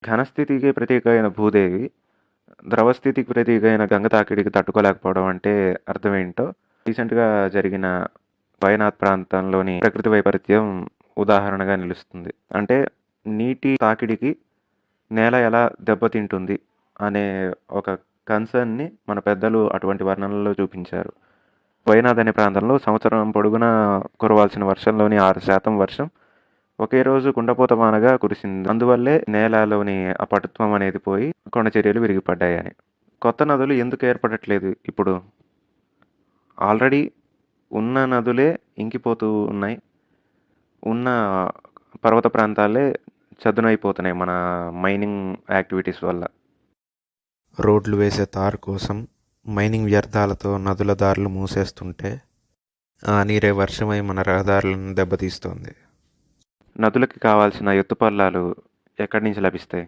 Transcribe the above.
ఘనస్థితికి ప్రతీక అయిన భూదేవి, ద్రవస్థితికి ప్రతీక అయిన గంగ తాకిడికి తట్టుకోలేకపోవడం అంటే అర్థమేంటో రీసెంట్‌గా జరిగిన వయనాడ్ ప్రాంతంలోని ప్రకృతి వైపరీత్యం ఉదాహరణగా నిలుస్తుంది. అంటే నీటి తాకిడికి నేల ఎలా దెబ్బతింటుంది అనే ఒక కన్సర్న్‌ని మన పెద్దలు అటువంటి వర్ణనలో చూపించారు. వయనాడ్ అనే ప్రాంతంలో సంవత్సరం పొడుగునా కురవాల్సిన వర్షంలోని 6% వర్షం ఒకే రోజు కుండపోత వానగా కురిసింది. అందువల్లే నేలలోని ఆ పటుత్వం అనేది పోయి కొండ చర్యలు విరిగిపడ్డాయని. కొత్త నదులు ఎందుకు ఏర్పడట్లేదు ఇప్పుడు? ఆల్రెడీ ఉన్న నదులే ఇంకిపోతూ ఉన్నాయి. ఉన్న పర్వత ప్రాంతాలే చదునైపోతున్నాయి మన మైనింగ్ యాక్టివిటీస్ వల్ల. రోడ్లు వేసే తారు కోసం మైనింగ్ వ్యర్థాలతో నదుల దారులు మూసేస్తుంటే ఆ నీరే వర్షమై మన రహదారులను దెబ్బతీస్తోంది. నదులకి కావాల్సిన ఎత్తుపల్లాలు ఎక్కడి నుంచి లభిస్తాయి?